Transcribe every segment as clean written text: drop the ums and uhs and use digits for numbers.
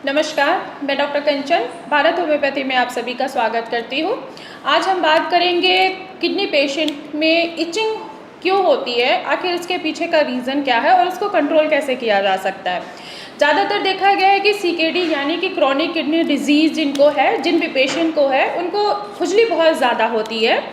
नमस्कार, मैं डॉक्टर कंचन भारत होम्योपैथी में आप सभी का स्वागत करती हूँ। आज हम बात करेंगे किडनी पेशेंट में इचिंग क्यों होती है, आखिर इसके पीछे का रीज़न क्या है और उसको कंट्रोल कैसे किया जा सकता है। ज़्यादातर देखा गया है कि सीकेडी यानी कि क्रॉनिक किडनी डिजीज़ जिन भी पेशेंट को है उनको खुजली बहुत ज़्यादा होती है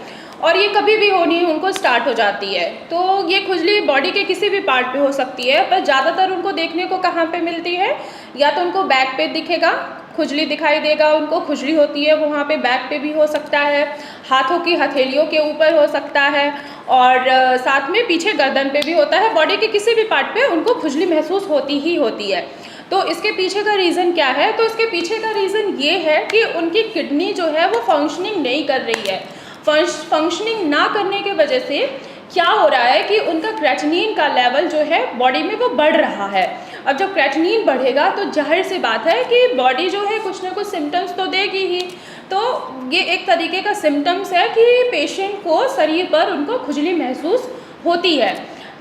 और ये कभी भी होनी उनको स्टार्ट हो जाती है। तो ये खुजली बॉडी के किसी भी पार्ट पे हो सकती है, पर ज़्यादातर उनको देखने को कहाँ पे मिलती है, या तो उनको बैक पे दिखेगा, खुजली दिखाई देगा, उनको खुजली होती है वहाँ पे, बैक पे भी हो सकता है, हाथों की हथेलियों के ऊपर हो सकता है और साथ में पीछे गर्दन पे भी होता है। बॉडी के किसी भी पार्ट पे उनको खुजली महसूस होती ही होती है। तो इसके पीछे का रीज़न क्या है? तो इसके पीछे का रीज़न ये है कि उनकी किडनी जो है वो फंक्शनिंग नहीं कर रही है। फंक्शनिंग ना करने के वजह से क्या हो रहा है कि उनका क्रेटिनिन का लेवल जो है बॉडी में वो बढ़ रहा है। अब जब क्रेटिनिन बढ़ेगा तो जाहिर सी बात है कि बॉडी जो है कुछ ना कुछ सिम्टम्स तो देगी ही। तो ये एक तरीके का सिम्टम्स है कि पेशेंट को शरीर पर उनको खुजली महसूस होती है।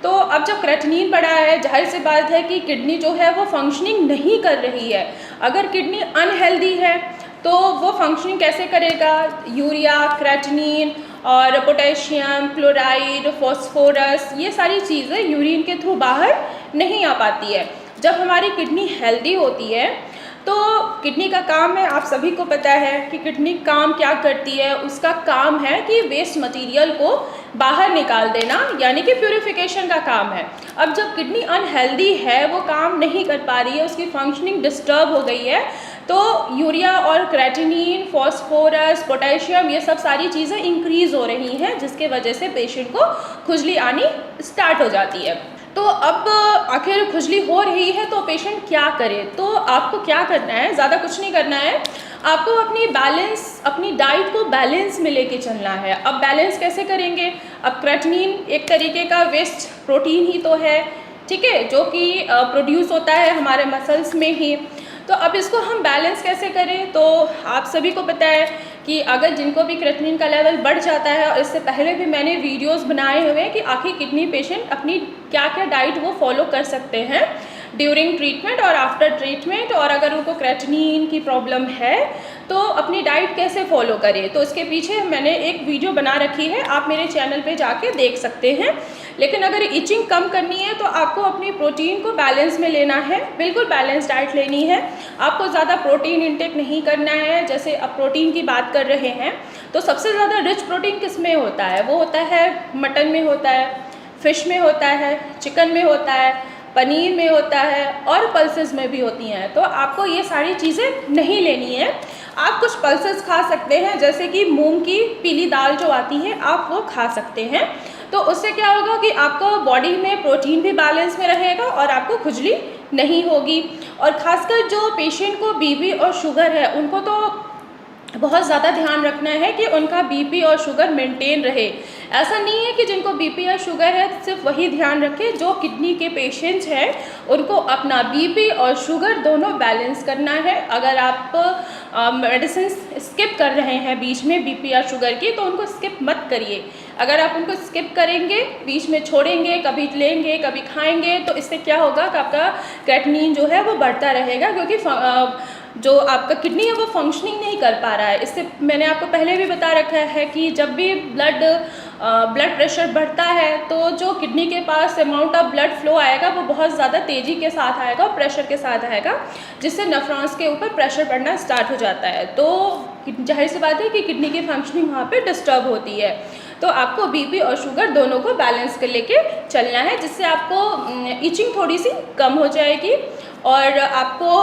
तो अब जब क्रेटिनिन बढ़ा है, जाहिर सी बात है कि किडनी जो है वो फंक्शनिंग नहीं कर रही है। अगर किडनी अनहेल्दी है तो वो फंक्शनिंग कैसे करेगा? यूरिया, क्रेटिनिन और पोटेशियम, क्लोराइड, फॉस्फोरस, ये सारी चीज़ें यूरिन के थ्रू बाहर नहीं आ पाती है। जब हमारी किडनी हेल्दी होती है तो किडनी का काम है, आप सभी को पता है कि किडनी काम क्या करती है। उसका काम है कि वेस्ट मटेरियल को बाहर निकाल देना, यानी कि प्यूरिफिकेशन का काम है। अब जब किडनी अनहेल्दी है, वो काम नहीं कर पा रही है, उसकी फंक्शनिंग डिस्टर्ब हो गई है, तो यूरिया और क्रेटिनिन, फॉस्फोरस, पोटेशियम, ये सब सारी चीज़ें इंक्रीज़ हो रही हैं, जिसके वजह से पेशेंट को खुजली आनी स्टार्ट हो जाती है। तो अब आखिर खुजली हो रही है तो पेशेंट क्या करे? तो आपको क्या करना है, ज़्यादा कुछ नहीं करना है। आपको अपनी डाइट को बैलेंस में लेके चलना है। अब बैलेंस कैसे करेंगे? अब क्रेटिनिन एक तरीके का वेस्ट प्रोटीन ही तो है, ठीक है, जो कि प्रोड्यूस होता है हमारे मसल्स में ही। तो अब इसको हम बैलेंस कैसे करें? तो आप सभी को पता है कि अगर जिनको भी क्रेटिनिन का लेवल बढ़ जाता है, और इससे पहले भी मैंने वीडियोस बनाए हुए हैं कि आखिर किडनी पेशेंट अपनी क्या क्या डाइट वो फॉलो कर सकते हैं ड्यूरिंग ट्रीटमेंट और आफ्टर ट्रीटमेंट, और अगर उनको क्रेटिनिन की प्रॉब्लम है तो अपनी डाइट कैसे फॉलो करें। तो इसके पीछे मैंने एक वीडियो बना रखी है, आप मेरे चैनल पे जाके देख सकते हैं। लेकिन अगर इचिंग कम करनी है तो आपको अपनी प्रोटीन को बैलेंस में लेना है, बिल्कुल बैलेंस डाइट लेनी है। आपको ज़्यादा प्रोटीन इंटेक नहीं करना है। जैसे अब प्रोटीन की बात कर रहे हैं तो सबसे ज़्यादा रिच प्रोटीन किस में होता है? वो होता है मटन में होता है, फिश में होता है, चिकन में होता है, पनीर में होता है और पल्सेस में भी होती हैं। तो आपको ये सारी चीज़ें नहीं लेनी है। आप कुछ पल्सेस खा सकते हैं, जैसे कि मूंग की पीली दाल जो आती है आप वो खा सकते हैं। तो उससे क्या होगा कि आपको बॉडी में प्रोटीन भी बैलेंस में रहेगा और आपको खुजली नहीं होगी। और ख़ासकर जो पेशेंट को बीपी और शुगर है, उनको तो बहुत ज़्यादा ध्यान रखना है कि उनका बीपी और शुगर मेंटेन रहे। ऐसा नहीं है कि जिनको बीपी या शुगर है सिर्फ वही ध्यान रखें। जो किडनी के पेशेंट्स हैं उनको अपना बीपी और शुगर दोनों बैलेंस करना है। अगर आप मेडिसिन स्किप कर रहे हैं बीच में बीपी या शुगर की, तो उनको स्किप मत करिए। अगर आप उनको स्किप करेंगे, बीच में छोड़ेंगे, कभी लेंगे कभी खाएंगे, तो इससे क्या होगा कि आपका क्रेटिनिन जो है वो बढ़ता रहेगा, क्योंकि जो आपका किडनी है वो फंक्शनिंग नहीं कर पा रहा है। इससे मैंने आपको पहले भी बता रखा है कि जब भी ब्लड प्रेशर बढ़ता है तो जो किडनी के पास अमाउंट ऑफ ब्लड फ्लो आएगा वो बहुत ज़्यादा तेज़ी के साथ आएगा और प्रेशर के साथ आएगा, जिससे नेफ्रॉन्स के ऊपर प्रेशर बढ़ना स्टार्ट हो जाता है। तो जाहिर सी बात है कि किडनी की फंक्शनिंग वहाँ पे डिस्टर्ब होती है। तो आपको बीपी और शुगर दोनों को बैलेंस कर लेके चलना है, जिससे आपको इचिंग थोड़ी सी कम हो जाएगी। और आपको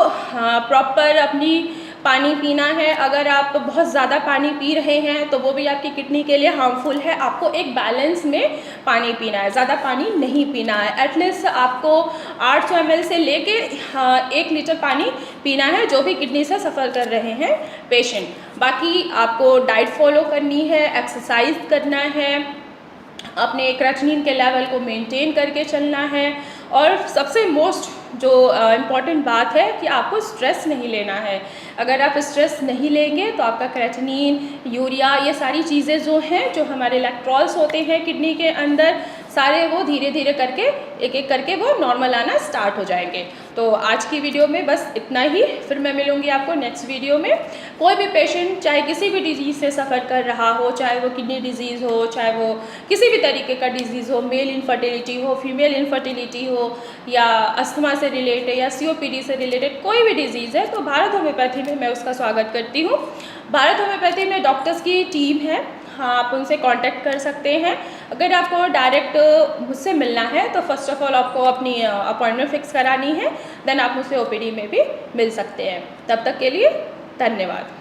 प्रॉपर अपनी पानी पीना है। अगर आप बहुत ज़्यादा पानी पी रहे हैं तो वो भी आपकी किडनी के लिए हार्मफुल है। आपको एक बैलेंस में पानी पीना है, ज़्यादा पानी नहीं पीना है। एटलीस्ट आपको 800 ml से लेके 1 लीटर पानी पीना है, जो भी किडनी से सफ़र कर रहे हैं पेशेंट। बाकी आपको डाइट फॉलो करनी है, एक्सरसाइज करना है, अपने क्रेटिनिन के लेवल को मेंटेन करके चलना है। और सबसे मोस्ट जो इम्पॉर्टेंट बात है कि आपको स्ट्रेस नहीं लेना है। अगर आप स्ट्रेस नहीं लेंगे तो आपका क्रेटिनिन, यूरिया, ये सारी चीज़ें जो हैं, जो हमारे इलेक्ट्रॉल्स होते हैं किडनी के अंदर, सारे वो धीरे धीरे करके एक एक करके वो नॉर्मल आना स्टार्ट हो जाएंगे। तो आज की वीडियो में बस इतना ही, फिर मैं मिलूँगी आपको नेक्स्ट वीडियो में। कोई भी पेशेंट चाहे किसी भी डिजीज़ से सफ़र कर रहा हो, चाहे वो किडनी डिजीज़ हो, चाहे वो किसी भी तरीके का डिजीज़ हो, मेल इनफर्टिलिटी हो, फीमेल इनफर्टिलिटी हो, या अस्थमा से रिलेटेड या COPD से रिलेटेड कोई भी डिजीज़ है, तो भारत होम्योपैथी में मैं उसका स्वागत करती हूँ। भारत होम्योपैथी में डॉक्टर्स की टीम है, हाँ आप उनसे कांटेक्ट कर सकते हैं। अगर आपको डायरेक्ट मुझसे मिलना है तो फर्स्ट ऑफ ऑल आपको अपनी अपॉइंटमेंट फिक्स करानी है, देन आप मुझसे OPD में भी मिल सकते हैं। तब तक के लिए धन्यवाद।